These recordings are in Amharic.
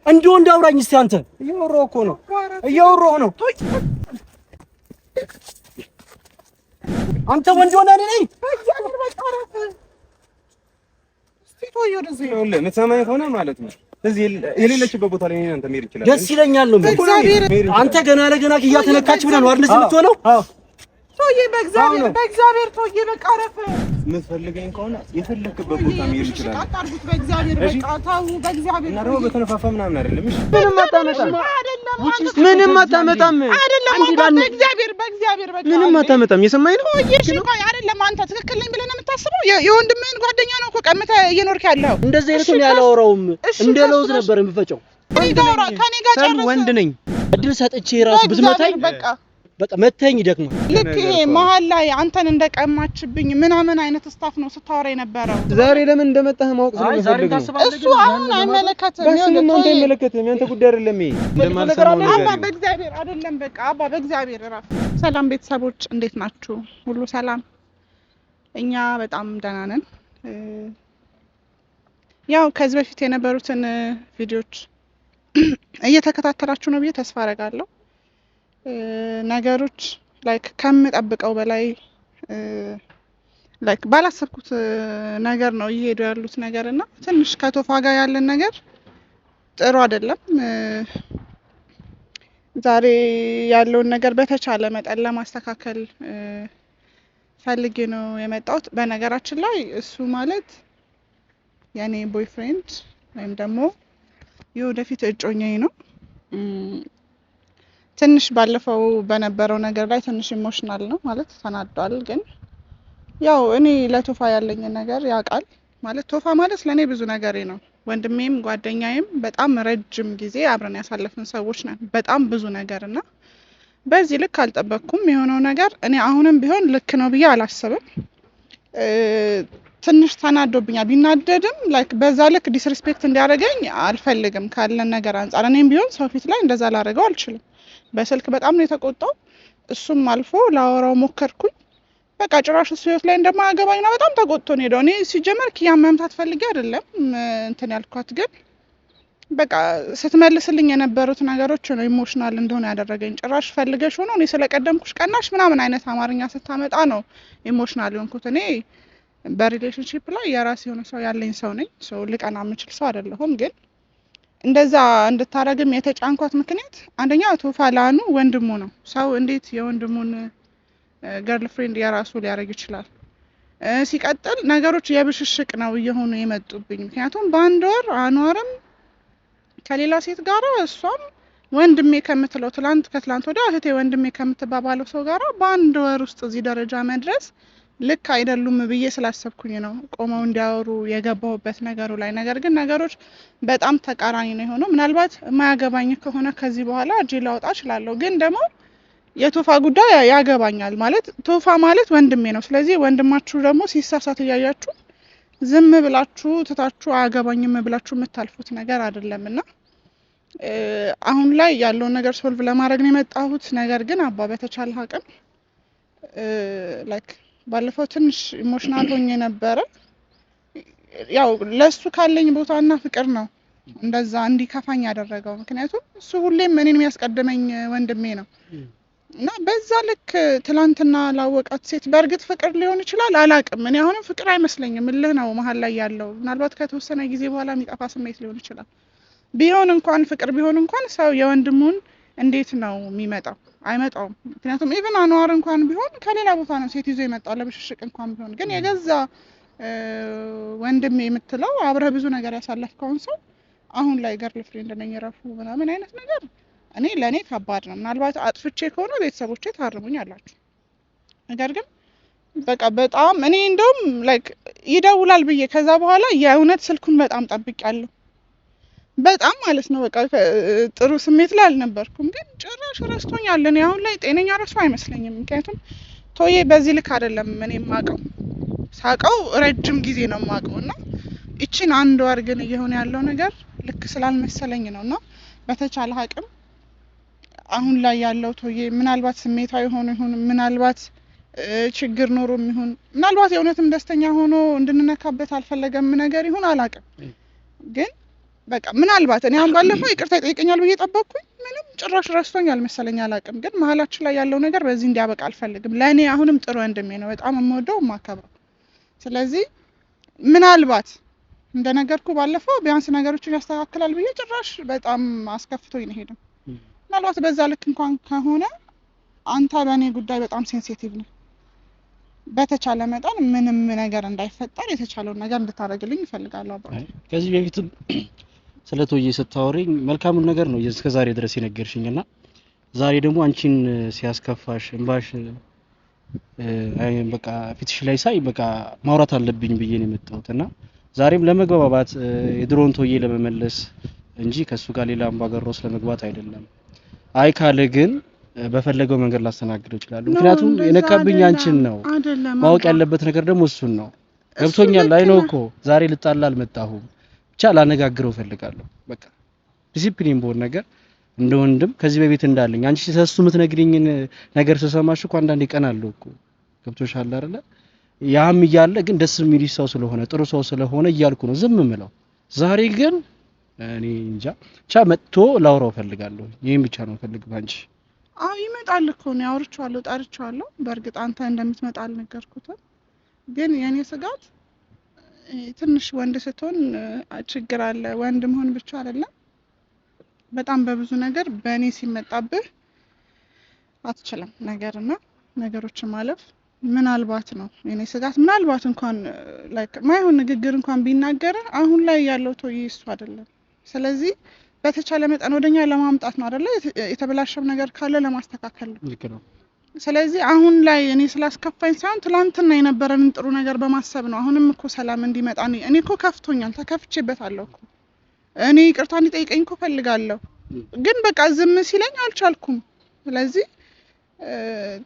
እንዲሁ እንዳውራኝ እስቲ አንተ እየወራሁ እኮ ነው አንተ ወንድ ሆነ ነኝ የምትሰማኝ ከሆነ ማለት ነው እዚህ የሌለችበት ቦታ ላይ አንተ መሄድ ይችላል። ደስ ይለኛል ነው አንተ ገና ለገና እያተነካች ብለህ ነው አይደል የምትሆነው? ቶዬ በእግዚአብሔር ቶዬ በቃ አረፈ። የምትፈልገኝ ከሆነ የፈለክበት ቦታ መሄድ ይችላል። አጣርጉት በእግዚአብሔር በቃ ታው በእግዚአብሔር እና ደግሞ በተነፋፋ ምናምን አይደለም። እሺ ምንም አታመጣም በእግዚአብሔር በቃ ምንም አታመጣም። የሰማኝ ነው እሺ ቆይ አይደለም አንተ ትክክል ነኝ ብለህ ነው የምታስበው? የወንድምህን ጓደኛ ነው እኮ ቀምተህ እየኖርክ ያለው። እንደዚህ አይነቱን ያላወራውም እንደ ለውዝ ነበር የምፈጨው። ከኔ ጋር ጨርሰህ ወንድ ነኝ እድል ሰጥቼ ራስ ብትመታኝ በቃ መተኝ ይደክማል። ልክ ይሄ መሀል ላይ አንተን እንደቀማችብኝ ምናምን አይነት ስታፍ ነው ስታወራ የነበረው። ዛሬ ለምን እንደመጣህ ማወቅ ስለምፈልግ ነው። እሱ አሁን አይመለከትም። አንተ አይመለከትም። ያንተ ጉዳይ አይደለም። ይሄ እንደማልሰማው ነገር አባ በእግዚአብሔር አይደለም። በቃ አባ በእግዚአብሔር እራፍ። ሰላም ቤተሰቦች እንዴት ናችሁ? ሁሉ ሰላም? እኛ በጣም ደህና ነን። ያው ከዚህ በፊት የነበሩትን ቪዲዮዎች እየተከታተላችሁ ነው ብዬ ተስፋ አደርጋለሁ። ነገሮች ላይክ ከምጠብቀው በላይ ላይክ ባላሰብኩት ነገር ነው እየሄዱ ያሉት ነገር እና ትንሽ ከቶፋ ጋር ያለን ነገር ጥሩ አይደለም። ዛሬ ያለውን ነገር በተቻለ መጠን ለማስተካከል ፈልጌ ነው የመጣሁት። በነገራችን ላይ እሱ ማለት የኔ ቦይፍሬንድ ወይም ደግሞ የወደፊት እጮኛዬ ነው። ትንሽ ባለፈው በነበረው ነገር ላይ ትንሽ ኢሞሽናል ነው ማለት ተናዷል። ግን ያው እኔ ለቶፋ ያለኝ ነገር ያውቃል ማለት ቶፋ ማለት ለኔ ብዙ ነገሬ ነው። ወንድሜም ጓደኛዬም በጣም ረጅም ጊዜ አብረን ያሳለፍን ሰዎች ነን። በጣም ብዙ ነገርና በዚህ ልክ አልጠበቅኩም። የሆነው ነገር እኔ አሁንም ቢሆን ልክ ነው ብዬ አላስብም። ትንሽ ተናዶብኛል። ቢናደድም ላይክ በዛ ልክ ዲስሪስፔክት እንዲያደርገኝ አልፈልግም ካለን ነገር አንፃር። እኔም ቢሆን ሰው ፊት ላይ እንደዛ ላደርገው አልችልም። በስልክ በጣም ነው የተቆጣው። እሱም አልፎ ላወራው ሞከርኩኝ። በቃ ጭራሽ እሱ ህይወት ላይ እንደማያገባኝና በጣም ተቆጥቶ ነው ሄደው። እኔ ሲጀመር ኪያን መምታት ፈልጌ አይደለም እንትን ያልኳት፣ ግን በቃ ስትመልስልኝ የነበሩት ነገሮች ነው ኢሞሽናል እንደሆነ ያደረገኝ። ጭራሽ ፈልገሽ ሆኖ እኔ ስለቀደምኩሽ ቀናሽ ምናምን አይነት አማርኛ ስታመጣ ነው ኢሞሽናል የሆንኩት። እኔ በሪሌሽንሺፕ ላይ የራሴ የሆነ ሰው ያለኝ ሰው ነኝ። ሰው ልቀና የምችል ሰው አይደለሁም። ግን እንደዛ እንድታረግም የተጫንኳት ምክንያት አንደኛ ቶፋ ላኑ ወንድሙ ነው። ሰው እንዴት የወንድሙን ገርል ፍሬንድ የራሱ ሊያደርግ ይችላል? ሲቀጥል ነገሮች የብሽሽቅ ነው እየሆኑ የመጡብኝ። ምክንያቱም በአንድ ወር አኗርም ከሌላ ሴት ጋራ እሷም ወንድሜ ከምትለው ከትላንት ወዲያ እህቴ ወንድሜ ከምትባባለው ሰው ጋራ በአንድ ወር ውስጥ እዚህ ደረጃ መድረስ ልክ አይደሉም ብዬ ስላሰብኩኝ ነው ቆመው እንዲያወሩ የገባሁበት ነገሩ ላይ። ነገር ግን ነገሮች በጣም ተቃራኒ ነው የሆነው። ምናልባት የማያገባኝ ከሆነ ከዚህ በኋላ እጄ ላውጣ እችላለሁ። ግን ደግሞ የቶፋ ጉዳይ ያገባኛል። ማለት ቶፋ ማለት ወንድሜ ነው። ስለዚህ ወንድማችሁ ደግሞ ሲሳሳት እያያችሁ ዝም ብላችሁ ትታችሁ አያገባኝም ብላችሁ የምታልፉት ነገር አይደለምና አሁን ላይ ያለውን ነገር ሶልቭ ለማድረግ ነው የመጣሁት። ነገር ግን አባ በተቻለ አቅም ላይክ ባለፈው ትንሽ ኢሞሽናል ሆኜ ነበረ። ያው ለሱ ካለኝ ቦታና ፍቅር ነው እንደዛ እንዲከፋኝ ያደረገው። ምክንያቱም እሱ ሁሌም እኔን የሚያስቀድመኝ ወንድሜ ነው እና በዛ ልክ ትላንትና ላወቃት ሴት በእርግጥ ፍቅር ሊሆን ይችላል አላቅም። እኔ አሁንም ፍቅር አይመስለኝም፣ እልህ ነው መሀል ላይ ያለው። ምናልባት ከተወሰነ ጊዜ በኋላ የሚጠፋ ስሜት ሊሆን ይችላል። ቢሆን እንኳን ፍቅር ቢሆን እንኳን ሰው የወንድሙን እንዴት ነው የሚመጣው? አይመጣውም። ምክንያቱም ኢቭን አንዋር እንኳን ቢሆን ከሌላ ቦታ ነው ሴት ይዞ የመጣው ለብሽሽቅ እንኳን ቢሆን። ግን የገዛ ወንድሜ የምትለው አብረህ ብዙ ነገር ያሳለፍከውን ሰው አሁን ላይ ገርል ፍሬንድ ነኝ ረፉ ምናምን አይነት ነገር እኔ ለኔ ከባድ ነው። ምናልባት አጥፍቼ ከሆነ ቤተሰቦቼ ታርሙኝ አላችሁ። ነገር ግን በቃ በጣም እኔ እንደውም ላይክ ይደውላል ብዬ ከዛ በኋላ የእውነት ስልኩን በጣም ጠብቄያለሁ። በጣም ማለት ነው በቃ ጥሩ ስሜት ላይ አልነበርኩም። ግን ጭራሽ ረስቶኛል። እኔ አሁን ላይ ጤነኛ ረሱ አይመስለኝም። ምክንያቱም ቶዬ በዚህ ልክ አይደለም እኔ የማውቀው። ሳውቀው ረጅም ጊዜ ነው የማውቀው እና እቺን አንድ ወር ግን እየሆነ ያለው ነገር ልክ ስላልመሰለኝ ነው። እና በተቻለ አቅም አሁን ላይ ያለው ቶዬ ምናልባት ስሜታዊ ሆኖ ይሁን ምናልባት ችግር ኖሮም ይሁን ምናልባት የእውነትም ደስተኛ ሆኖ እንድንነካበት አልፈለገም ነገር ይሁን አላውቅም። ግን በቃ ምናልባት እኔ አሁን ባለፈው ይቅርታ ይጠይቀኛል ብዬ ጠበቅኩኝ። ምንም ጭራሽ ረስቶኛል መሰለኝ አላውቅም። ግን መሀላችን ላይ ያለው ነገር በዚህ እንዲያበቃ አልፈልግም። ለእኔ አሁንም ጥሩ ወንድሜ ነው፣ በጣም የምወደው የማከብረው። ስለዚህ ምናልባት እንደነገርኩ ባለፈው ቢያንስ ነገሮችን ያስተካክላል ብዬ ጭራሽ በጣም አስከፍቶኝ ነው ሄደው። ምናልባት በዛ ልክ እንኳን ከሆነ አንተ በእኔ ጉዳይ በጣም ሴንሲቲቭ ነው። በተቻለ መጠን ምንም ነገር እንዳይፈጠር የተቻለውን ነገር እንድታደርግልኝ እፈልጋለሁ። አባቴ ከዚህ በፊትም ስለቶዬ ስታወሪኝ መልካም ነገር ነው እስከ ዛሬ ድረስ የነገርሽኝና ዛሬ ደግሞ አንቺን ሲያስከፋሽ እንባሽ በቃ ፊትሽ ላይ ሳይ በቃ ማውራት አለብኝ ብዬ ነው የመጣሁትና ዛሬም ለመግባባት የድሮን ቶዬ ለመመለስ እንጂ ከሱ ጋር ሌላ አምባገሮስ ለመግባት አይደለም። አይ ካለ ግን በፈለገው መንገድ ላስተናግደው ይችላል። ምክንያቱም የነካብኝ አንቺን ነው። ማወቅ ያለበት ነገር ደግሞ እሱን ነው። ገብቶኛል። አይ ነው እኮ ዛሬ ልጣላ አልመጣሁም፣ ብቻ ላነጋግረው ፈልጋለሁ። በቃ ዲሲፕሊን በሆነ ነገር እንደ ወንድም ከዚህ በፊት እንዳለኝ አንቺ ስለሱ የምትነግሪኝን ነገር ስሰማሽ እኮ አንዳንዴ ቀናለሁ እኮ ገብቶሻል አይደለ? ያም እያለ ግን ደስ የሚል ሰው ስለሆነ ጥሩ ሰው ስለሆነ እያልኩ ነው ዝም ምለው። ዛሬ ግን እኔ እንጃ ብቻ መጥቶ ላውራው ፈልጋለሁ። ይሄን ብቻ ነው ፈልግ ባንቺ። ይመጣል እኮ ነው አውርቼዋለሁ፣ ጠርቼዋለሁ። በእርግጥ አንተ እንደምትመጣ አልነገርኩትም። ግን የኔ ስጋት ትንሽ ወንድ ስትሆን ችግር አለ። ወንድ መሆን ብቻ አይደለም፣ በጣም በብዙ ነገር በእኔ ሲመጣብህ አትችልም ነገርና ነገሮችን ማለፍ ምናልባት ነው የኔ ስጋት። ምናልባት እንኳን ላይክ ማይሆን ንግግር እንኳን ቢናገር አሁን ላይ ያለው ቶይ እሱ አይደለም። ስለዚህ በተቻለ መጠን ወደኛ ለማምጣት ነው አይደለ? የተበላሸው ነገር ካለ ለማስተካከል ነው። ልክ ነው። ስለዚህ አሁን ላይ እኔ ስላስከፋኝ ሳይሆን ትላንትና የነበረንን ጥሩ ነገር በማሰብ ነው። አሁንም እኮ ሰላም እንዲመጣ እኔ እኮ ከፍቶኛል፣ ተከፍቼበታለሁ እኮ እኔ ይቅርታ እንዲጠይቀኝ እኮ ፈልጋለሁ። ግን በቃ ዝም ሲለኝ አልቻልኩም። ስለዚህ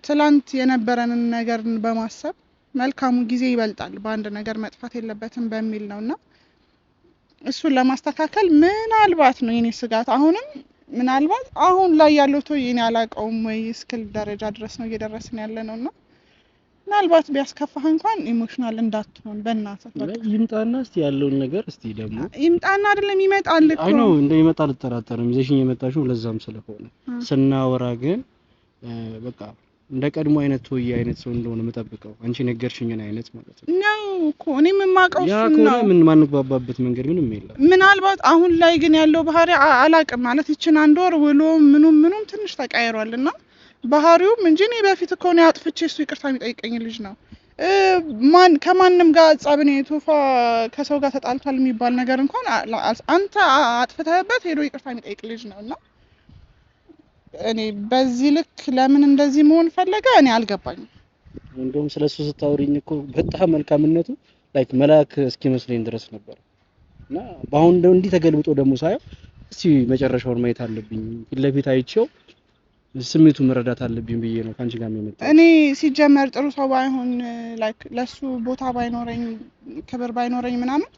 ትላንት የነበረንን ነገር በማሰብ መልካሙ ጊዜ ይበልጣል፣ በአንድ ነገር መጥፋት የለበትም በሚል ነውና እሱን ለማስተካከል ምናልባት ነው የኔ ስጋት። አሁንም ምናልባት አሁን ላይ ያለው ቶይ እኔ አላውቀውም ወይ እስክል ደረጃ ድረስ ነው እየደረስን ያለ ነውና ምናልባት ቢያስከፋህ እንኳን ኢሞሽናል እንዳትሆን በእናትህ በቃ ይምጣና እስቲ ያለውን ነገር እስቲ ደግሞ ይምጣና አይደለም ይመጣል እኮ አይ ነው እንደሚመጣ ልጠራጠርም። ይዘሽኝ የመጣሽው ለዛም ስለሆነ ስናወራ ግን በቃ እንደ ቀድሞ አይነት ቶይ አይነት ሰው እንደሆነ መጠብቀው አንቺ ነገርሽኝን አይነት ማለት ነው እኮ እኔም የማውቀው እሱ ነው። ያ ምን ማንግባባበት መንገድ ምንም የለም። ምናልባት አሁን ላይ ግን ያለው ባህሪ አላውቅም ማለት ይችን አንድ ወር ውሎ ምኑም ትንሽ ተቀያይሯልና ባህሪውም እንጂ እኔ በፊት እኮ ነው አጥፍቼ እሱ ይቅርታ የሚጠይቀኝ ልጅ ነው። ከማንም ጋር ጸብኔ ቶፋ ከሰው ጋር ተጣልቷል የሚባል ነገር እንኳን አንተ አጥፍተህበት ሄዶ ይቅርታ የሚጠይቅ ልጅ ነውና እኔ በዚህ ልክ ለምን እንደዚህ መሆን ፈለገ እኔ አልገባኝም። እንደውም ስለሱ ስታወሪኝ እኮ በጣም መልካምነቱ ላይክ መላክ እስኪመስለኝ ድረስ ነበር እና በአሁን እንዲህ ተገልብጦ ደግሞ ሳየው እስቲ መጨረሻውን ማየት አለብኝ ፊት ለፊት አይቼው ስሜቱ መረዳት አለብኝ ብዬ ነው ካንቺ ጋር የመጣው። እኔ ሲጀመር ጥሩ ሰው ባይሆን ላይክ ለሱ ቦታ ባይኖረኝ ክብር ባይኖረኝ ምናምን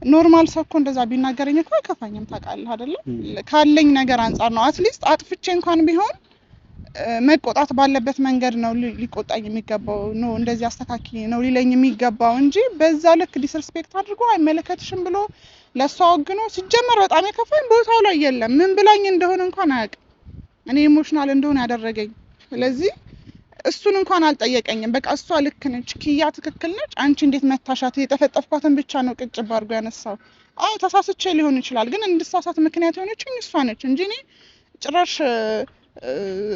ኖርማል ሰው እኮ እንደዛ ቢናገረኝ እኮ አይከፋኝም። ታውቃለህ አይደለ? ካለኝ ነገር አንፃር ነው። አትሊስት አጥፍቼ እንኳን ቢሆን መቆጣት ባለበት መንገድ ነው ሊቆጣኝ የሚገባው ነው። እንደዚህ አስተካኪ ነው ሊለኝ የሚገባው እንጂ በዛ ልክ ዲስሪስፔክት አድርጎ አይመለከትሽም ብሎ ለሷ ወግኖ ሲጀመር በጣም የከፋኝ ቦታው ላይ የለም። ምን ብላኝ እንደሆነ እንኳን አያውቅም። እኔ ኢሞሽናል እንደሆነ ያደረገኝ። ስለዚህ እሱን እንኳን አልጠየቀኝም። በቃ እሷ ልክ ነች፣ ኪያ ትክክል ነች፣ አንቺ እንዴት መታሻት የጠፈጠፍኳትን ብቻ ነው ቅጭብ አድርጎ ያነሳው። አዎ ተሳስቼ ሊሆን ይችላል፣ ግን እንድሳሳት ምክንያት የሆነችኝ እሷ ነች እንጂ እኔ ጭራሽ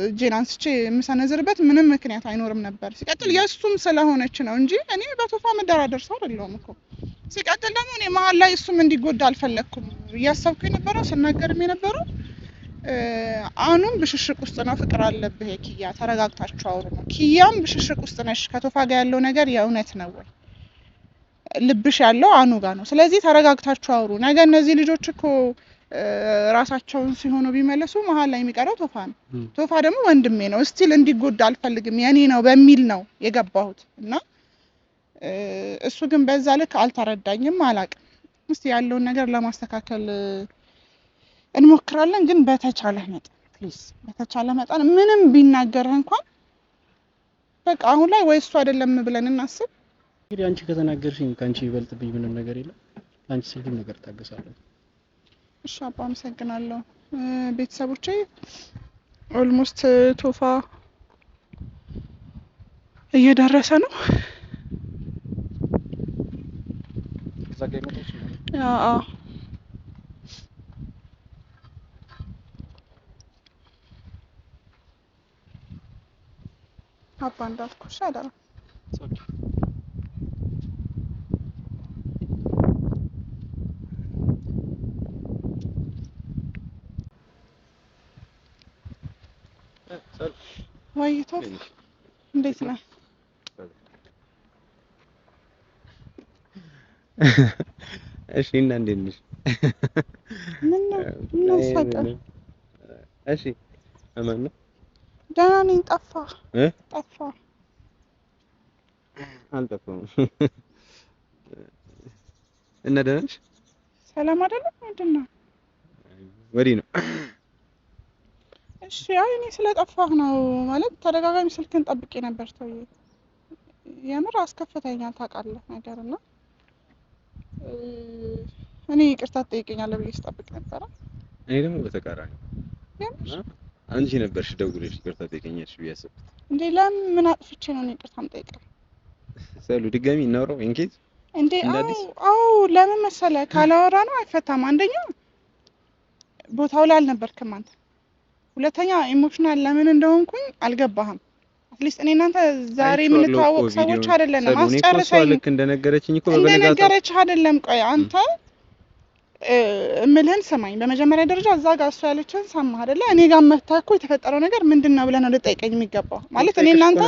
እጄን አንስቼ የምሰነዝርበት ምንም ምክንያት አይኖርም ነበር። ሲቀጥል የእሱም ስለሆነች ነው እንጂ እኔ በቶፋ መደራደር ሰው አይደለሁም እኮ። ሲቀጥል ደግሞ እኔ መሀል ላይ እሱም እንዲጎዳ አልፈለኩም። እያሰብኩ የነበረው ስናገርም የነበረው አሁንም ብሽሽቅ ውስጥ ነው፣ ፍቅር አለብህ ኪያ፣ ተረጋግታችሁ አውሩ ነው። ኪያም ብሽሽቅ ውስጥ ነሽ፣ ከቶፋ ጋር ያለው ነገር የእውነት ነው ወይ? ልብሽ ያለው አኑ ጋር ነው። ስለዚህ ተረጋግታችሁ አውሩ። ነገ እነዚህ ልጆች እኮ ራሳቸውን ሲሆኑ ቢመለሱ መሀል ላይ የሚቀረው ቶፋ ነው። ቶፋ ደግሞ ወንድሜ ነው፣ ስቲል እንዲጎዳ አልፈልግም፣ የኔ ነው በሚል ነው የገባሁት እና እሱ ግን በዛ ልክ አልተረዳኝም። አላቅም። እስቲ ያለውን ነገር ለማስተካከል እንሞክራለን። ግን በተቻለ መጠን ፕሊዝ፣ በተቻለ መጠን ምንም ቢናገርህ እንኳን በቃ አሁን ላይ ወይ እሱ አይደለም ብለን እናስብ። እንግዲህ አንቺ ከተናገርሽኝ ካንቺ ይበልጥብኝ ምንም ነገር የለም። አንቺ ስልም ነገር ታገሳለሁ። እሺ አባ አመሰግናለሁ። ቤተሰቦቼ ኦልሞስት ቶፋ እየደረሰ ነው። እዛ ጋር ይመጣች ነው። አዎ አባ እንዳልኩሽ አደራ። ወይ ቶፍ እንዴት ነህ? እሺ እና እንዴት ነሽ? ምን ነው ሳቀ? እሺ አማን ነው? ደህና ነኝ። ጠፋ አልጠፋም። እና ደህና ነሽ? ሰላም አይደለም? ምንድን ነው? ወዲህ ነው። እሺ አይ እኔ ስለጠፋህ ነው ማለት ተደጋጋሚ ስልክን ጠብቄ ነበር። ተውዬ የምር አስከፍተኛል ታውቃለህ ነገር እና እኔ ይቅርታ ትጠይቀኛለህ ብዬ ስጠብቅ ነበረ። እኔ ደግሞ በተቃራኒ አንቺ ነበርሽ ደውለሽ ይቅርታ ትጠይቀኛለሽ ብዬ አሰብኩት። እንዴ ለምን አጥፍቼ ነው ይቅርታ የምጠይቀው? ሰሉ ድጋሚ እናውራው እንኬት እንዴ አዎ ለምን መሰለህ ካላወራ ነው አይፈታም። አንደኛ ቦታው ላይ አልነበርክም አንተ፣ ሁለተኛ ኢሞሽናል ለምን እንደሆንኩኝ አልገባህም። አትሊስት እኔ እናንተ ዛሬ የምንተዋወቅ ሰዎች አይደለንም። አስጨርሰኝ ልክ እንደነገረችኝ እኮ በበለጋታ እንደነገረችህ አይደለም። ቆይ አንተ እምልህን ስማኝ። በመጀመሪያ ደረጃ እዛ ጋር እሷ ያለችህን ሰማህ አይደለ? እኔ ጋር መተህ እኮ የተፈጠረው ነገር ምንድነው ብለህ ነው ልጠይቀኝ የሚገባው። ማለት እኔ እናንተ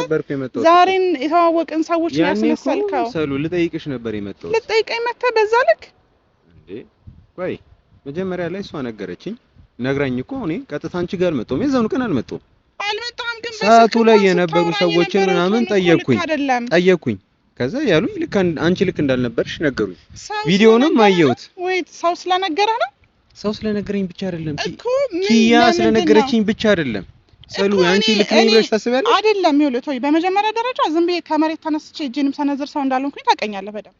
ዛሬን የተዋወቅን ሰዎች ያስመሰልከው። ሰሉ ልጠይቅሽ ነበር የመጣሁት። ልጠይቀኝ መተህ በዛ ልክ እንዴ? ቆይ መጀመሪያ ላይ እሷ ነገረችኝ። ነግራኝ እኮ እኔ ቀጥታ አንቺ ጋር አልመጣሁም። የዛኑ ቀን አልመጣሁም። ግን ሰዓቱ ላይ የነበሩ ሰዎችን ምናምን ጠየቅኩኝ። ከዛ ያሉኝ ልክ አንቺ ልክ እንዳልነበርሽ ነገሩኝ። ቪዲዮንም አየሁት። ወይ ሰው ስለነገረህ ነው? ሰው ስለነገረኝ ብቻ አይደለም ኪያ ስለነገረችኝ ብቻ አይደለም። ሰሉ አንቺ ልክ ነኝ ብለሽ ታስቢያለሽ? አይደለም ይኸውልህ ቶይ በመጀመሪያ ደረጃ ዝም ብዬ ከመሬት ተነስቼ እጄንም ሰነዝር ሰው እንዳልሆንኩኝ ታውቀኛለህ በደምብ።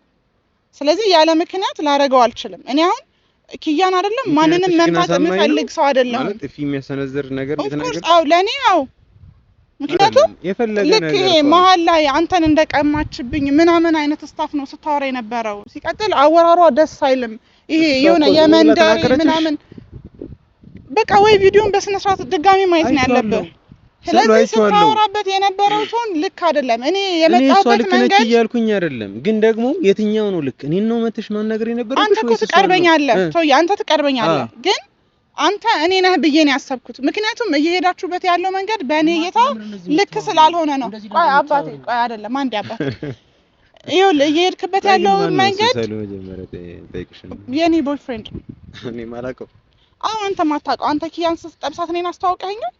ስለዚህ ያለ ምክንያት ላደርገው አልችልም። እኔ አሁን ኪያን አይደለም ማንንም መምታት የምፈልግ ሰው አይደለም። ማለት እፊ የሚያሰነዝር ነገር ልትናገር አው ለኔ አው ምክንያቱም ልክ ይሄ መሀል ላይ አንተን እንደቀማችብኝ ምናምን አይነት ስታፍ ነው ስታወራ የነበረው። ሲቀጥል አወራሯ ደስ አይልም። ይሄ የሆነ የመንደር ምናምን በቃ ወይ ቪዲዮን በስነ ስርዓት ድጋሚ ማየት ነው ያለብህ። ስለዚህ ስታወራበት የነበረው ቶን ልክ አይደለም። እኔ የመጣሁበት መንገድ እያልኩኝ አይደለም፣ ግን ደግሞ የትኛው ነው ልክ? እኔን ነው መተሽ ማናገር የነበረው? አንተ እኮ ትቀርበኛለህ ቶይ፣ አንተ ትቀርበኛለህ ግን አንተ እኔ ነህ ብዬ ነው ያሰብኩት። ምክንያቱም እየሄዳችሁበት ያለው መንገድ በእኔ እይታ ልክ ስላልሆነ ነው። ቆይ አባቴ፣ ቆይ አይደለም አንዴ አባቴ፣ ይኸውልህ እየሄድክበት ያለው መንገድ የኔ ቦይፍሬንድ እኔ ማላውቀው። አዎ አንተ ማታውቀው፣ አንተ ኪያን ስትጠብሳት እኔን አስተዋውቀኸኛል።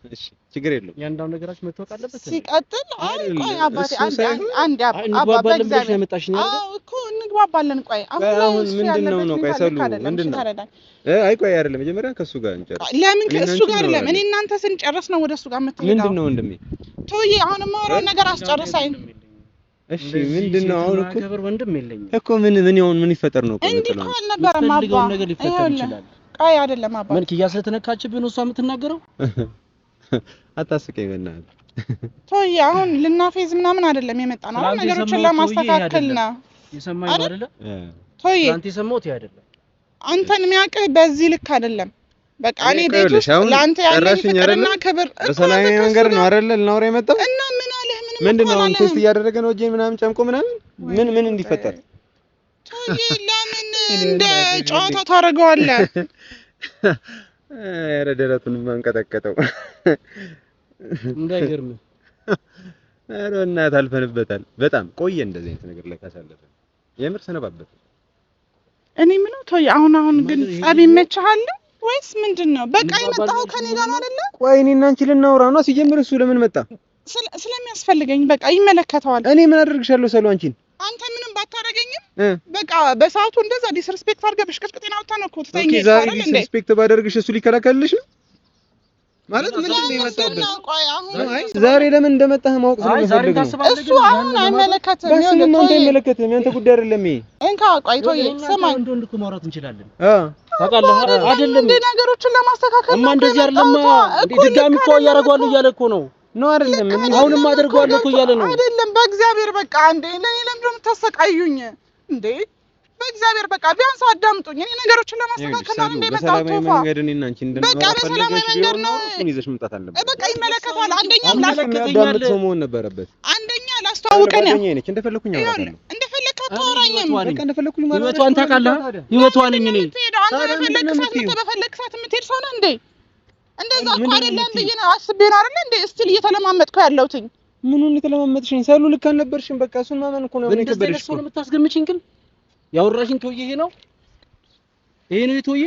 እሺ ችግር የለውም። ያንዳው ነገራችን መታወቅ አለበት። ሲቀጥል ቆይ አባቴ አንዴ አባባ በእግዚአብሔር አዎ እኮ እንግባባለን። ቆይ አሁን ምንድነው ነው? ቆይ ሰሉ ምንድነው? አይ ቆይ አይደለም መጀመሪያ ከሱ ጋር እንጨርስ። ለምን ከሱ ጋር አይደለም? እኔ እናንተ ስንጨርስ ነው ወደሱ ጋር የምትሄደው። ምንድነው ወንድሜ? ቶዬ አሁን የማወራውን ነገር አስጨርሳኝ። እሺ ምንድነው አሁን? እኮ ከበር ወንድም የለኝም እኮ ምን ይፈጠር ነው? ቆይ እንዴ እኮ አልነበረም አባ። ነገር ሊፈጠር ይችላል። ቆይ አይደለም አባ። ምን ኪያ ስለተነካችብህ ነው እሷ የምትናገረው? አታስቀኝ በእናትህ ቶዬ። አሁን ልናፌዝ ምናምን አይደለም የመጣነው፣ ነገሮችን ለማስተካከል ነው። የሰማኝ አይደለ ቶዬ? አንተ የሰማሁት ይሄ አይደለም። አንተን የሚያውቅህ በዚህ ልክ አይደለም። በቃ እኔ ቤት ውስጥ ለአንተ ያለኝ ፍቅርና ክብር በሰላማዊ መንገድ ነው አይደለ ልናወራ የመጣው። እና ምን አለህ? ምንድነው አሁን ቴስት እያደረገ ነው እጄን ምናምን ጨምቆ ምናምን ምን እንዲፈጠር? ቶዬ ለምን እንደ ጨዋታ ታደርገዋለህ? ኧረ ደረቱን ማንቀጠቀጠው እንዳይገርም። ኧረ እናት አልፈንበታል። በጣም ቆየ እንደዚህ አይነት ነገር ላይ ካሳለፈ የምር ሰነባበት። እኔ ምነው ቶዬ አሁን ግን ጸብ ይመችሃል ወይስ ምንድነው? በቃ የመጣው ከኔ ጋር ነው አይደለ? ቆይ እኔ እና አንቺ ልናወራ ነው። ሲጀምር እሱ ለምን መጣ? ስለሚያስፈልገኝ በቃ ይመለከተዋል። እኔ ምን አደርግሻለሁ? ሰሉ አንቺን አንተ ምንም ባታረገኝም በቃ በሰዓቱ እንደዛ ዲስሪስፔክት አድርገህ ብሽቅጥቅጤን አውጥተህ ነው እኮ ትተኸኝ ዛሬ ዲስሪስፔክት ባደርግሽ እሱ ሊከላከልልሽ ነው? ማለት ምን ነው የመጣበት? ዛሬ ለምን እንደመጣህ ማወቅ ስለምፈልግ ነው። እሱ አሁን አይመለከትም። አንተ አይመለከትም። ያንተ ጉዳይ አይደለም ይሄ። እንካ ቆይ ቶዬ ስማኝ፣ እንደው እኮ ማውራት እንችላለን። ታውቃለህ አይደለም እንደ ነገሮችን ለማስተካከል እማ እንደዚህ አይደለም። ድጋሚ እኮ እያደረጓለሁ እያለ እኮ ነው አይደለም። አሁንም አደርገዋለሁ እኮ እያለ ነው አይደለም። በእግዚአብሔር በቃ እንዴ ለኔ ለምን የምታሰቃዩኝ እንዴ? በእግዚአብሔር በቃ ቢያንስ አዳምጡኝ። እኔ ነገሮችን ለማስተካከል ነው እንዴ መጣው ቶፋ። በቃ በሰላማዊ መንገድ ነው እሱን ይዘሽ መምጣት አለበት። በቃ ይመለከታል። አንደኛ ላስተካክለኛል ሰው መሆን ነበረበት። አንደኛ ላስተዋውቀኝ ነች እንደፈለኩኝ አወራለሁ። እንደፈለክ አታወራኝም። በቃ እንደፈለኩኝ ማለት ህይወቷን ታውቃለህ። ህይወቷን ነኝ እኔ በፈለክ ሰዓት የምትሄድ ሰው ነህ እንዴ? እንደዛ እኮ አይደለም ብዬ ነው አስቤ ነው አይደል እንዴ? እስቲል እየተለማመጥኩ ያለሁትኝ ምኑን የተለማመጥሽኝ? ሰሉ ልክ አልነበርሽም። በቃ እሱን ማመን እኮ ነው የከበደሽ እኮ ነው የምታስገምጪኝ ግን ያወራሽኝ ቶዬ ይሄ ነው ቶዬ።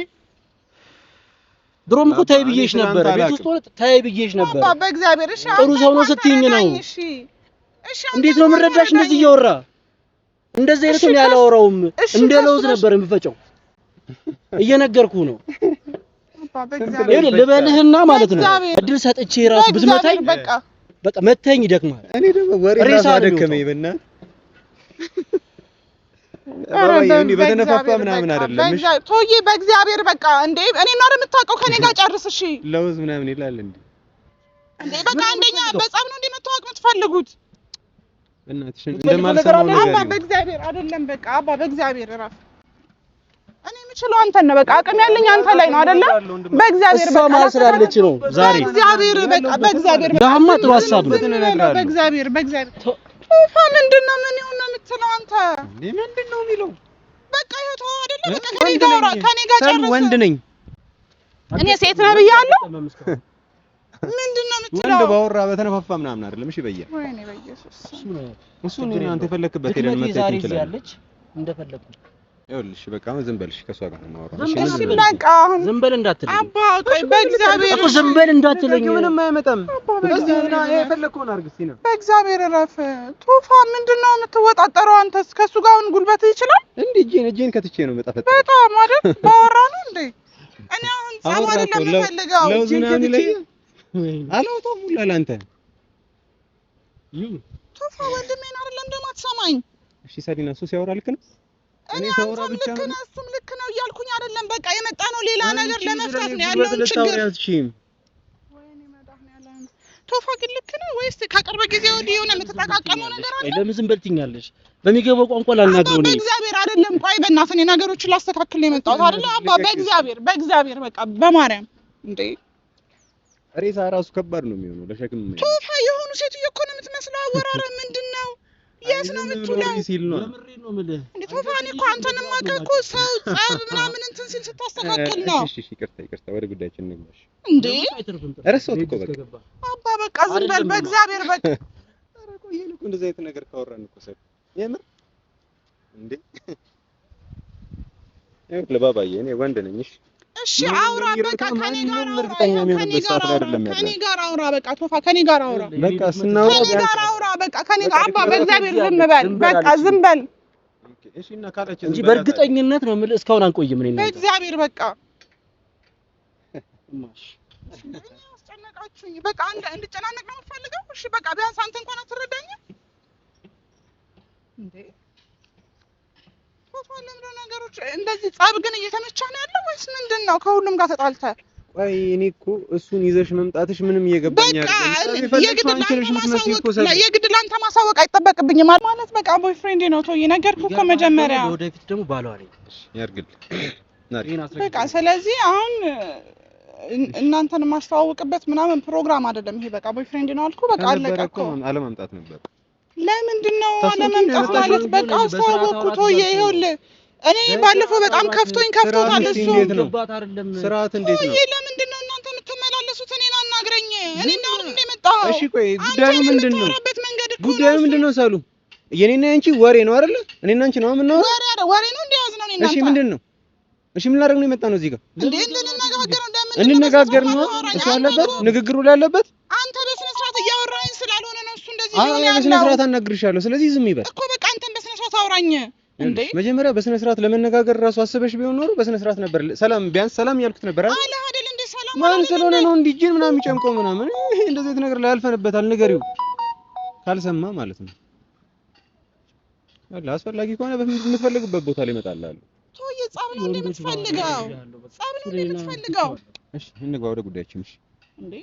ድሮም እኮ ታይ ብዬሽ ነበር። ቤት ውስጥ ሆነ ታይ ብዬሽ ነበር። አባ በእግዚአብሔር እሺ፣ ጥሩ ሰው ነው ስትይኝ ነው። እንዴት ነው የምረዳሽ? እንደዚህ እያወራ እንደዚህ አይነት ነው ያላወራውም። እንደ ለውዝ ነበር የምፈጨው። እየነገርኩ ነው። አባ በእግዚአብሔር ልበልህና ማለት ነው እድል ሰጥቼ ራስ ብትመታኝ በቃ መተኝ ይደክማል። እኔ ደግሞ ወሬ ራስ አደከመኝ በእናትህ እንዴ በተነፋፋ ምናምን አይደለም። እሺ ቶዬ በእግዚአብሔር በቃ እንዴ እኔ ነው የምታውቀው ከኔ ጋር ጨርስ። እሺ ለውዝ ምናምን ይላል እንዴ በቃ አንደኛ በጻም ነው እንደምታውቅ የምትፈልጉት እናትሽ እንደማልሰማው ነገር አባ በእግዚአብሔር አይደለም። በቃ አባ በእግዚአብሔር እራፍ። እኔ የምችለው አንተን ነው። በቃ አቅም ያለኝ አንተ ላይ ነው አይደለ? በእግዚአብሔር በቃ ማስራለች ነው ዛሬ በእግዚአብሔር በቃ በእግዚአብሔር ዳማ ጥሩ ሐሳብ ነው። በእግዚአብሔር ቶፋ ምንድነው? ምን ይሁን ነው የምትለው አንተ? እንዴ ምንድነው የሚለው? በቃ ይሄ ተው አይደለ? በቃ ከኔ ጋር ጨርስ። ወንድ ነኝ እኔ ሴት ነህ ብያለሁ። ምንድነው የምትለው? ወንድ ባወራ በተነፋፋ ምናምን አይደለም። እሺ በየ ወይኔ በኢየሱስ እሱ ነው አንተ የፈለክበት ሄደን መጥተህ እንችላለን። እንደፈለኩ ይኸውልሽ በቃ ዝም በልሽ ከሷ ጋር ነው የማወራው። እሺ በቃ ዝም በል እንዳትለኝ አባ ቆይ በእግዚአብሔር እኮ ዝም በል እንዳትለኝ ምንም አይመጣም። በእግዚአብሔር የፈለከውን አድርግ እስኪ ነው በእግዚአብሔር እረፍ። ቶፋ ምንድነው የምትወጣጠረው አንተስ? ከሱ ጋር አሁን ጉልበት ይችላል እንዴ? እጄን ከትቼ ነው መጣፈጥ በጣም አይደል ባወራ ነው እንዴ? እኔ አሁን ጻማ አይደለም የምፈልገው ለውዝ ምናምን ይለኝ አላውጣም ሁላ ለአንተ ቶፋ ወንድሜን አይደለም እንደማትሰማኝ። እሺ ሰሊና እሱ ሲያወራ ልክ ነው። እኔ ሳወራ ብቻ ነው እሱም ልክ ነው እያልኩኝ አይደለም። በቃ የመጣ ነው ሌላ ነገር ለመፍታት ነው ያለውን ችግር። ወይኔ መድኃኒዓለም ቶፋ ግን ልክ ነው ወይስ ከቅርብ ጊዜ ወዲህ የሆነ የምትጠቃቀመው ነገር አለ? ለምን ዝም በል ትይኛለሽ? በሚገባው ቋንቋ ላልናገረው ነው። በእግዚአብሔር አይደለም። ቆይ በእናትህ እኔ ነገሮችን ላስተካክል ነው የመጣሁት አይደለ? አባ በእግዚአብሔር በቃ በማርያም እንዴ ሬሳ ራሱ ከባድ ነው የሚሆነው ለሸክም። ቶፋ የሆኑ ሴትዮ እኮ ነው የምትመስለው። አወራረ ምንድነው? የት ነው የምትውለው? ለምሬ ነው የምልህ እንዴ ቶፋ እኔ እኮ አንተን የማውቀው እኮ ሰው ጸብ ምናምን እንትን ሲል ስታስተካክል ነው። እሺ ይቅርታ ወደ ጉዳያችን እንግባሽ እንዴ ረሳሁት እኮ በቃ አባ በቃ ዝም በል በእግዚአብሔር በቃ ኧረ ቆየን እኮ እንደዛ አይነት ነገር ካወራን እኮ ሰው የምር እንዴ ለባባዬ እኔ ወንድ ነኝ። እሺ አውራ በቃ ከኔ ጋር አውራ በቃ ቶፋ ከኔ ጋር አውራ በቃ ስናወራ ከኔ ጋር አውራ በቃ ከኔ ጋር አባ በእግዚአብሔር ዝም በል በቃ ዝም በል። እሺ እና ካለች እንጂ በእርግጠኝነት ነው የምልህ እስካሁን አንቆይም። እኔ በእግዚአብሔር በቃ ማሽ አስጨነቃችሁኝ። በቃ እንድጨናነቅ ነው የምትፈልገው? እሺ በቃ ቢያንስ አንተ እንኳን አትረዳኝም እንዴ? ቶፋ ለምንድነው ነገሮች እንደዚህ ጸብ ግን እየተመቻ ነው ያለው ወይስ ምንድነው? ከሁሉም ጋር ተጣልተህ? ቆይ እኔ እኮ እሱን ይዘሽ መምጣትሽ ምንም እየገባኝ አይደለም። የግድ ላንተ ማሳወቅ አይጠበቅብኝም ማለት በቃ ቦይፍሬንድ ነው ተው ነገርኩህ እኮ መጀመሪያ። ወደፊት ደግሞ ባሏ ነኝ ያርግል በቃ። ስለዚህ አሁን እናንተን ማስተዋወቅበት ምናምን ፕሮግራም አይደለም ይሄ። በቃ ቦይፍሬንድ ነው አልኩ በቃ አለቀ እኮ። አለመምጣት ነበር። ለምንድነው አለመምጣት ማለት? በቃ አስተዋወቅኩት ወይ ይኸውልህ እኔ ባለፈው በጣም ከፍቶታል እሱ ስርዓት እንዴት ነው? ለምንድነው እናንተ የምትመላለሱት? እኔን አናግረኝ። እኔ ነው እንደመጣው። እሺ ቆይ ጉዳዩ ምንድነው? ጉዳዩ ምንድነው? ሳሉ የኔና ያንቺ ወሬ ነው አይደል? እኔና አንቺ ነው የምናወራው። ወሬ ነው እንደያዝ ነው እኔና አንተ። እሺ ምንድነው? እሺ ምን ላደርግ ነው የመጣ ነው እዚህ ጋር? እንነጋገር ነው እሱ አለበት ንግግሩ ላይ አለበት። አንተ በስነ ስርዓት እያወራኝ ስላልሆነ ነው እሱ እንደዚህ ይሆናል። አዎ በስነ ስርዓት አናግርሻለሁ። ስለዚህ ዝም ይበል እኮ በቃ አንተም በስነ ስርዓት አውራኝ እንዴ። መጀመሪያ በስነ ስርዓት ለመነጋገር ራሱ አስበሽ ቢሆን ኖሮ በስነ ስርዓት ነበር ሰላም ቢያንስ ሰላም ያልኩት ነበር አይደል? አለ አይደል እንዴ ማን ስለሆነ ነው እንዲጅን ምናምን የሚጨምቀው ምናምን ይሄ እንደዚህ ነገር ላይ አልፈንበታል ንገሪው ካልሰማ ማለት ነው አስፈላጊ ከሆነ በምትፈልግበት ቦታ ላይ ይመጣልሃል ቶዬ ጻብ ነው እንደምትፈልገው እሺ እንግባ ወደ ጉዳያችን እሺ እንዴ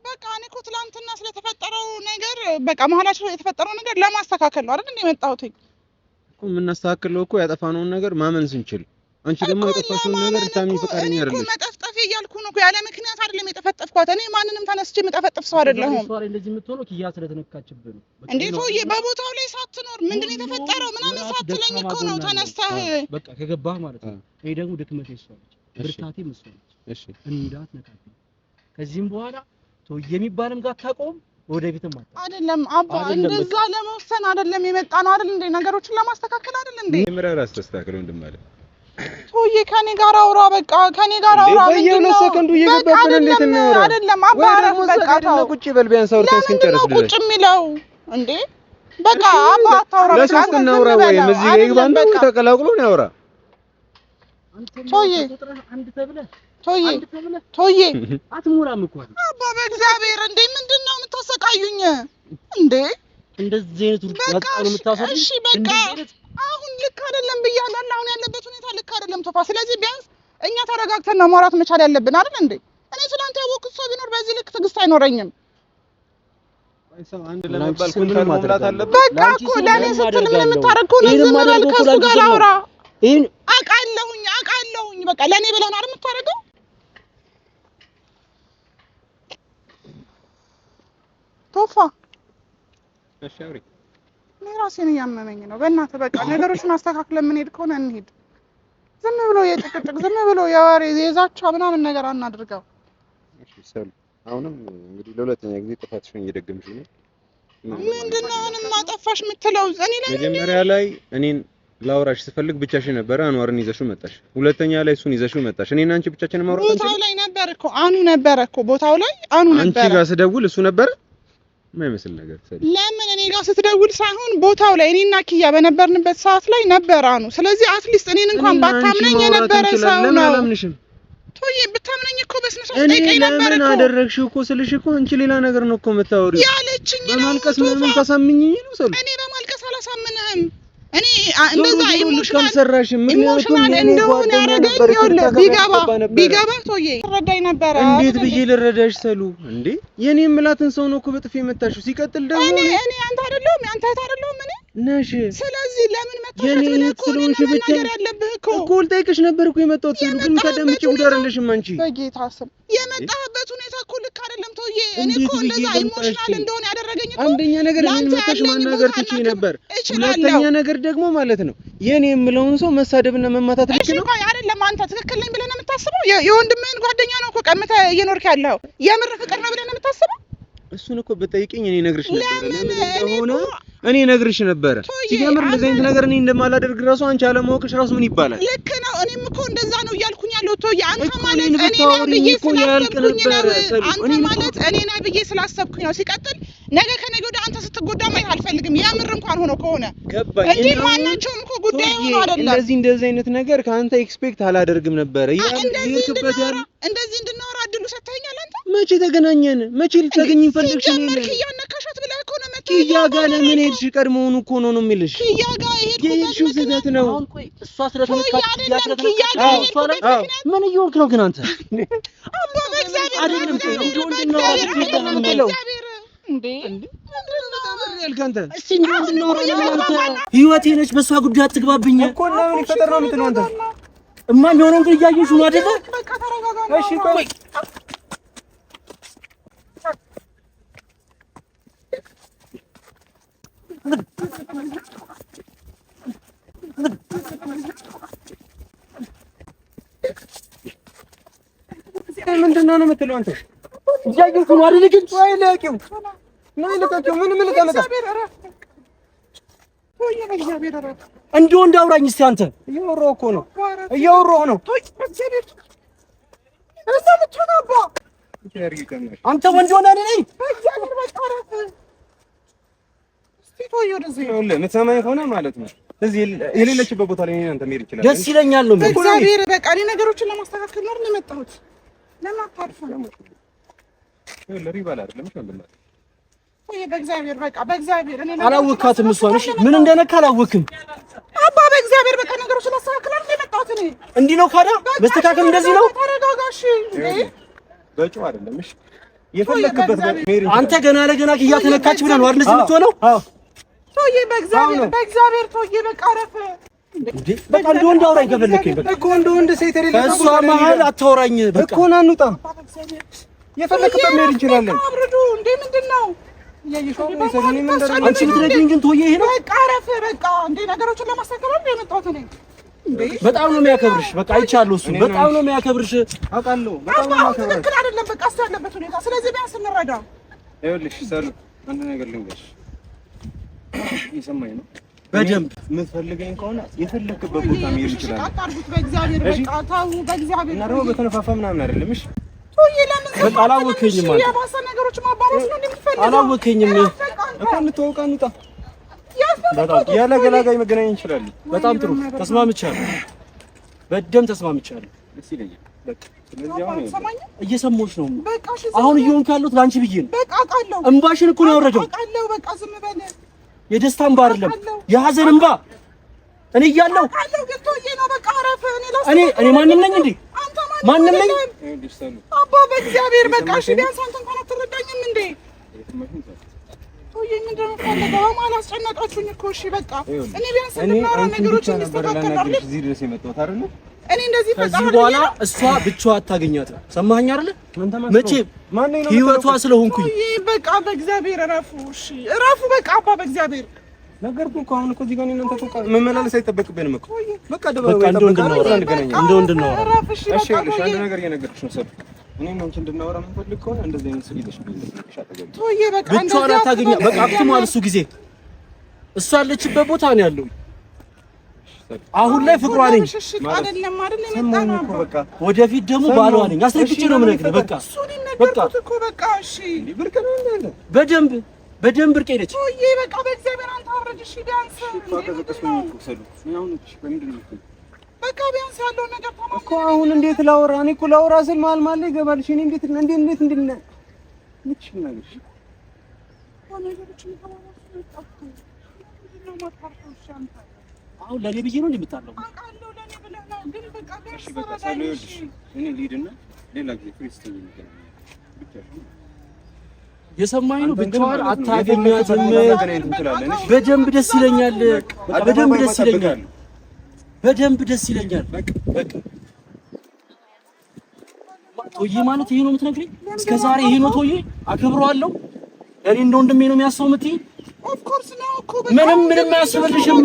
በቃ እኔ እኮ ትላንትና ስለተፈጠረው ነገር በቃ መሀላችሁ የተፈጠረው ነገር ለማስተካከል ነው አይደል የመጣሁት እኮ የምናስተካክለው እኮ ያጠፋነውን ነገር ማመን ስንችል አንቺ ደግሞ የጠፋሽውን ነገር ታምኚ ፈቃደኛ አይደለሽ እኮ መጠፍጠፍ እያልኩ ነው እኮ ያለ ምክንያት አይደለም የጠፈጠፍኳት እኔ ማንንም ተነስቼ የምጠፈጥፍ ሰው አይደለሁም ሷሪ እንደዚህ የምትሆነው ኪያ ስለተነካችብህ ነው እንዴ ቶዬ በቦታው ላይ ሳትኖር ምንድነው የተፈጠረው ምናምን ሳትለኝ እኮ ነው ተነስተህ በቃ ከገባህ ማለት ነው ይሄ ደግሞ ድክመቴ እሷ ነች ብርታቴም እሷ ነች እሺ እንዳትነካብኝ ከዚህም በኋላ ቶዬ የሚባልም ጋር ታቆም ወደፊትም አይደለም አባ እንደዛ ለመወሰን አይደለም የመጣ ነው አይደል እንዴ ነገሮችን ለማስተካከል አይደል እንዴ ምራራ አስተካክለው እንደማለ ቶዬ ከኔ ጋር አውራ በቃ ከኔ ጋር አውራ በየሁለት ሰከንዱ እየገባብን እንዴት ነው አይደለም አባ በቃ ታው ቁጭ በል ቢያንስ አውርተን እስክንጨርስ ድረስ ቁጭ የሚለው እንዴ በቃ አባ አታውራ በቃ ለሶስት እናውራ ወይም እዚህ ጋር ይግባና ተቀላቅሎ ነው ያውራ ቶዬ አንድ ተብለህ ቶዬ አትሞላም እኮ አባ በእግዚአብሔር እንዴ ምንድነው የምታሰቃዩኝ እንዴ እንደዚህ አይነት ውርጣ ነው የምታሰሩኝ እሺ በቃ አሁን ልክ አይደለም ብያለሁ አሁን ያለበት ሁኔታ ልክ አይደለም ቶፋ ስለዚህ ቢያንስ እኛ ተረጋግተን ነው ማውራት መቻል ያለብን አይደል እንዴ እኔ ስላንተ ያወቅኩት ሰው ቢኖር በዚህ ልክ ትግስት አይኖረኝም ሰው አንድ ለመባል ኮንትራት ማድረግ አለበት በቃ እኮ ለኔ ስትል ምን የምታረገው ነው ዝም ብለህ ከሱ ጋር አውራ አውቃለሁኝ በቃ ለኔ ብለህ ነው አይደል የምታረገው ቶፋ እሺ አውሪ እኔ ራሴን እያመመኝ ነው በእናትህ በቃ ነገሮችን አስተካክለን የምንሄድ ከሆነ እንሂድ ዝም ብሎ የጭቅጭቅ ዝም ብሎ የወሬ የዛቻ ምናምን ነገር አናድርገው እሺ ሰል አሁንም እንግዲህ ለሁለተኛ ጊዜ ጥፋትሽን እየደገምሽ ነው ምንድነው አሁንም ማጠፋሽ የምትለው እኔ ላይ መጀመሪያ ላይ እኔን ላውራሽ ስፈልግ ብቻሽን ነበር አንዋርን ይዘሽው መጣሽ ሁለተኛ ላይ እሱን ይዘሽው መጣሽ እኔና አንቺ ብቻችንን ማውራት አንቺ ቦታው ላይ ነበር እኮ ቦታው ላይ አኑ ነበር አንቺ ጋር ስደውል እሱ ነበር የማይመስል ነገር ለምን እኔ ጋር ስትደውል ሳይሆን ቦታው ላይ እኔና ኪያ በነበርንበት ሰዓት ላይ ነበር አኑ ስለዚህ አትሊስት እኔን እንኳን ባታምነኝ የነበረ ሰው ነው አላምንሽም ቶዬ ብታምነኝ እኮ በስነ ስርዓት ጠይቀኝ ነበር እኮ ለምን አደረግሽው እኮ ስልሽ እኮ አንቺ ሌላ ነገር ነው እኮ የምታወሪው ያለችኝ ነው በማልቀስ ምንም ታሳምኚኝ ነው ሰው እኔ በማልቀስ አላሳምንህም እኔ እንደዛ ኢሞሽናል እንደሆነ ያረጋኝ ቢገባ ቶዬ ረዳኝ ነበር እንዴት ብዬ ልረዳሽ ሰሉ እንዴ የኔ ምላትን ሰው ነው እኮ በጥፊ የመታሽው ሲቀጥል ደግሞ እኔ አንተ አይደለሁም አንተ አይደለሁም እኔ ነሽ ስለዚህ ለምን መታሽ ስለሆንሽ ብቻ ያለብህ እኮ ልጠይቅሽ ነበር እኮ የመጣሁት ሰሉ ግን ከደምጪ ጉዳር አይደለሽም አንቺ በጌታ ስም የመጣህበት ሁኔታ እኮ ልክ አይደለም ቶዬ እኔ እኮ እንደዛ ኢሞሽናል እንደሆነ ያደረገኝ እኮ አንደኛ ነገር ምን መታሽ ማናገር ትችይ ነበር ሁለተኛ ነገር ደግሞ ማለት ነው የኔ የምለውን ሰው መሳደብና መማታት ልክ ነው እሺ አይደለም አንተ ትክክል ነኝ ብለህ ነው የምታስበው የወንድምህን ጓደኛ ነው እኮ ቀምተህ እየኖርክ ያለው የምር ፍቅር ነው ብለህ ነው የምታስበው እሱን እኮ በጠይቀኝ እኔ ነግርሽ ነበር ለምን እንደሆነ እኔ ነግርሽ ነበር ሲጀምር እንደዚህ አይነት ነገር እኔ እንደማላደርግ ራሱ አንቺ አለማወቅሽ ራሱ ምን ይባላል ልክ ነው እኔም እኮ እንደዛ ነው እያልኩኝ ያለው ቶዬ አንተ ማለት እኔ ነኝ ብዬ ስላሰብኩኝ ነው አንተ ማለት እኔ ነኝ ብዬ ስላሰብኩኝ ነው ሲቀጥል ነገ ከነገ ወዲያ አንተ ስትጎዳ ማየት አልፈልግም የምር እንኳን ሆኖ ከሆነ ገባኝ እንዴ ማናቸውም እኮ ጉዳይ ሆኖ አይደለም እንደዚህ አይነት ነገር ከአንተ ኤክስፔክት አላደርግም ነበር ይልክበት ያለ እንደዚህ እንድናወራ እድሉ ሰጥተኛል አንተ መቼ ተገናኘን መቼ ልታገኝኝ ፈለግሽ እኔ ኪያ ነካሻት ብለህ እኮ ነው መጣ ኪያ ጋር ለምን ሄድሽ ቀድሞውኑ እኮ ነው የሚልሽ ኪያ ጋር የሄድሽው ስህተት ነው አሁን ቆይ እሷ ምን እየሆንክ ነው ግን አንተ አባ በእግዚአብሔር አይደለም እንደው እንዴ ያልከንተ እስቲ እንደው ህይወቴ ነች በሷ ጉዳይ አትግባብኝ እኮ ለምን ይፈጠር ነው የምትለው አንተ እማን የሆነውን ግን እያየሽ ነው አይደለ በቃ ተረጋጋ እሺ ቆይ ምንድነው ነው የምትለው አንተ እያየሽ ነው አይደለ ግን ወይ ለቂው ምን ልቀመጣ እንደው እንዳውራኝ እስቲ አንተ እያወራሁ እኮ ነው እያወራሁ ነው አንተ ወንድ ሆነ ነኝ የምትሰማኝ ከሆነ ማለት ነው እዚህ የሌለችበት ቦታ ላይ አንተ መሄድ ይችላል ደስ ይለኛል ነው እግዚአብሔር በቃ እኔ ነገሮችን ለማስተካከል ነው የመጣሁት ለምን አታርፍም? ለሪባል አይደለም ወንድማት ወይ በእግዚአብሔር በቃ በእግዚአብሔር እኔ አላወካትም። እሷ ነሽ ምን እንደነካ አላወክም። አባ በእግዚአብሔር በቃ ነገሮች ላስተካክላል እንደመጣሁት እኔ እንዲህ ነው ካዳ መስተካከል እንደዚህ ነው። ተረጋጋሽ እንዴ በጭው አይደለም። እሺ የፈለክበት አንተ ገና ለገና ኪያ ተነካች ብለህ ነው አይደል እንደዚህ የምትሆነው? አዎ ቶዬ በእግዚአብሔር ቶዬ በቃ አረፈ እንዴ በቃ እንደ ወንድ አውራኝ ከፈለከኝ በቃ እኮ እንደ ወንድ ሴት የሌለ እሷ መሀል አታወራኝ። በቃ እኮ ና እንውጣ። የፈለክበት መሄድ እንችላለን። አብርዱ እንዴ ምንድነው አንቺ ብትነግሪኝ ግን ቶዬ ይሄ ነው በቃ አረፈ በቃ እንዴ ነገሮችን ለማስተካከል ነው የመጣሁት እኔ። በጣም ነው የሚያከብርሽ። በቃ አይቻለሁ። እሱ በጣም ነው የሚያከብርሽ። አውቃለሁ። በጣም ነው የሚያከብርሽ። ትክክል አይደለም በቃ እሱ ያለበት ሁኔታ። ስለዚህ ቢያንስ እንረዳ። ይኸውልሽ ሰሉ አንድ ነገር ልንገርሽ፣ እየሰማኝ ነው በደንብ የምትፈልገኝ ከሆነ የፈለክበት ቦታ መሄድ ይችላል። አጣርጉት በእግዚአብሔር በቃ ታው በእግዚአብሔር እና ደግሞ በተነፋፋ ምናምን አይደለም። እሺ ቶዬ ለምን በቃ አላወከኝም ማለት የባሰ ነገሮች ማባባስ ነው እንደምትፈልገው? አላወከኝም እኮ እንተዋወቅ እንውጣ። በጣም ያለ ገላጋይ መገናኘት እንችላለን። በጣም ጥሩ ተስማምቻለሁ። በደንብ ተስማምቻለሁ። ደስ ይለኛል። በቃ ስለዚህ አሁን እየሰማሁሽ ነው። አሁን እየሆንክ ያለሁት ለአንቺ ብዬ ነው። በቃ አውቃለሁ። እምባሽን እኮ ነው ያወረደው። አውቃለሁ። በቃ ዝም በል። የደስታ እምባ አይደለም የሀዘን እምባ። እኔ እያለሁ አውቃለሁ። ግን ቶዬ ነው በቃ አረፈ። እኔ ማንም ነኝ እንዴ? አንተ ማንም ነኝ? አባ በእግዚአብሔር በቃ እሺ ቢያንስ አንተ እንኳን አትረዳኝም እንዴ? ቶዬ ምንድን ነው የምትፈልገው? በማል አስጨነቃችሁኝ እኮ። እሺ በቃ እኔ ቢያንስ እንድናወራ ነገሮች እንዲስተካከሉ አይደል? እዚህ ድረስ የመጣሁት አይደል? እኔ እንደዚህ ከዚህ በኋላ እሷ ብቻዋ አታገኛትም። ሰማኸኝ አይደል? መቼ ህይወቷ ስለሆንኩኝ በቃ በእግዚአብሔር እረፉ። እሺ እረፉ በቃ አባ በእግዚአብሔር ነገርኩህ እኮ አሁን እኮ እዚህ ጋር እናንተ እኮ መመላለስ አይጠበቅብንም እኮ በቃ እንደ ወንድ እናወራ። እሺ ይኸውልሽ አንድ ነገር እየነገርኩሽ ነው ሰሩ። እኔም አንቺ እንድናወራ የምንፈልግ ከሆነ እንደዚህ አይነት ሰው ይዘሽ ቶዬ በቃ ብቻዋን አታገኛትም። በቃ አክትሟል እሱ ጊዜ። እሷ ያለችበት ቦታ ነው ያለው። አሁን ላይ ፍቅሯ ነኝ አይደለም አይደል? የመጣነው እኮ በቃ ወደፊት ደግሞ ባሏ ነኝ። አስረግጬ ነው የምነግርህ። በቃ በቃ እሺ ብርቅ ነው እንዴ? በደንብ ብርቄ ነች። ቶዬ በቃ በእግዚአብሔር አንተ አውረድ። እሺ ቢያንስ በቃ ቢያንስ ያለው ነገር ተማም እኮ አሁን እንዴት ላውራ? እኔ እኮ ላውራ ስል መሀል መሀል ላይ ይገባልሽ። እኔ እንዴት አሁን ለኔ ብዬ ነው እንደምታለው። አውቃለሁ ለኔ ብለህ ነው ግን በቃ እሺ በቃ ሳልወድሽ እኔ ልሂድና ሌላ ጊዜ ፍሪስቲን ይገናኛል። የሰማኝ ነው። ብቻዋን አታገኛትም። በደንብ ደስ ይለኛል። በደንብ ደስ ይለኛል። በቃ ቶዬ ማለት ይሄ ነው የምትነግሪኝ? እስከ ዛሬ ይሄ ነው ቶዬ? አከብረዋለሁ። እኔ እንደ ወንድሜ ነው የሚያስበው የምትይኝ? ኦፍ ኮርስ ነው እኮ ምንም አያስብልሽም።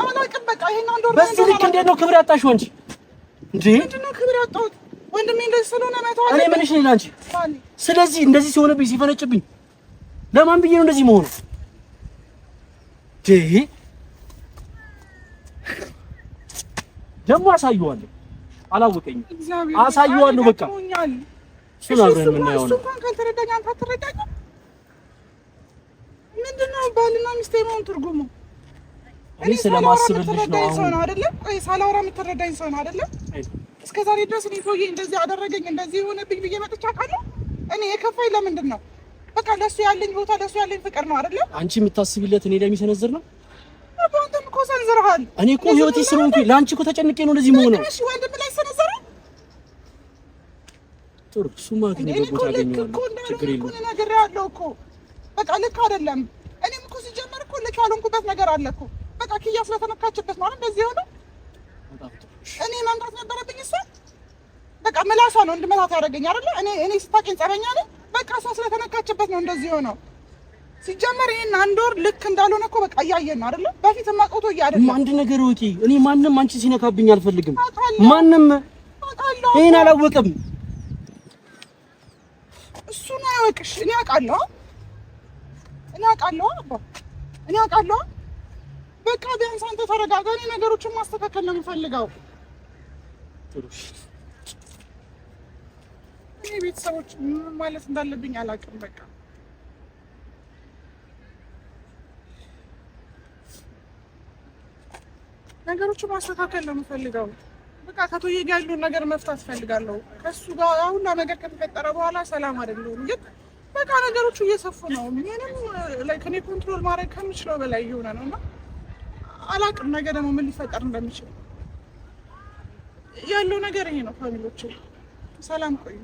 አላውቅም በቃ ይሄን አንድ ወር በዚህ ልክ እንዴት ነው ክብር ያጣሽው አንቺ? እንዴ ምንድን ነው ክብር ያጣሁት? ወንድሜ እንደዚህ ስለሆነ መተው እኔ ምንሽ ነኝ አንቺ? ስለዚህ እንደዚህ ሲሆንብኝ ሲፈነጭብኝ ለማን ብዬ ነው እንደዚህ መሆኑ? ደግሞ አሳየዋለሁ። አላወቀኝም። አሳየዋለሁ። በቃ እሱን አብረን የምናየው ነው። እንኳን ካልተረዳኝ አንተ አትረዳኝም። ምንድነው ባልና ሚስት የመሆን ትርጉሙ? እኔ ስለማስብልሽ ነው። አሁን አይደለም ሳላወራ የምትረዳኝ ሰው ነው አይደለም? እስከ ዛሬ ድረስ እኔ ቶዬ እንደዚህ አደረገኝ እንደዚህ ሆነብኝ ብዬ መጥቻ አውቃለሁ? እኔ የከፋኝ ለምንድን ነው? በቃ ለሱ ያለኝ ቦታ ለሱ ያለኝ ፍቅር ነው አይደለም? አንቺ የምታስቢለት እኔ ላይ የሚሰነዝር ነው። አንተም እኮ ሰንዝረሃል። እኔ እኮ ህይወቴ ስለሆንኩኝ ለአንቺ እኮ ተጨንቄ ነው እንደዚህ መሆነው። እሺ ወንድም ላይ ሰነዘረ። ጥሩ እሱማ ግን በቦታ አገኘዋለሁ። ችግር የለውም። እኔ ነገር ያለው እኮ በቃ ልክ አይደለም። እኔም እኮ ሲጀመር እኮ ልክ ያልሆንኩበት ነገር አለ እኮ። በቃ ኪያ ስለተነካችበት ነው አይደል እንደዚህ ሆነ። እኔ መምታት ነበረብኝ እሷ። በቃ ምላሷ ነው እንድመታት ያደረገኝ አይደል? እኔ ስታውቂኝ ጸበኛ ነኝ። በቃ እሷ ስለተነካችበት ነው እንደዚህ ሆነው። ሲጀመር ይሄን አንድ ወር ልክ እንዳልሆነ እኮ በቃ እያየን ነው አይደል? በፊት ማቆቶ አይደለም። አንድ ነገር ወቂ፣ እኔ ማንንም አንቺ ሲነካብኝ አልፈልግም። ማንም ይሄን አላወቅም። እሱ ነው ያወቅሽ። እኔ አውቃለሁ አባ፣ እኔ አውቃለሁ። በቃ ቢያንስ አንተ ተረጋጋ። እኔ ነገሮችን ማስተካከል ነው የምፈልገው። እኔ ቤተሰቦች ምን ማለት እንዳለብኝ አላውቅም። በቃ ነገሮችን ማስተካከል ነው የምፈልገው። በቃ ከቶዬ ጋር ያለውን ነገር መፍታት ፈልጋለሁ። ከሱ ጋር ሁላ ነገር ከተፈጠረ በኋላ ሰላም አይደለም። ግን በቃ ነገሮቹ እየሰፉ ነው። ምንም ላይክ እኔ ኮንትሮል ማድረግ ከምችለው በላይ እየሆነ ነው እና አላቅም ነገ ደግሞ ምን ሊፈጠር እንደሚችል ያለው ነገር ይሄ ነው። ፋሚሊዎቼ ሰላም ቆዩ።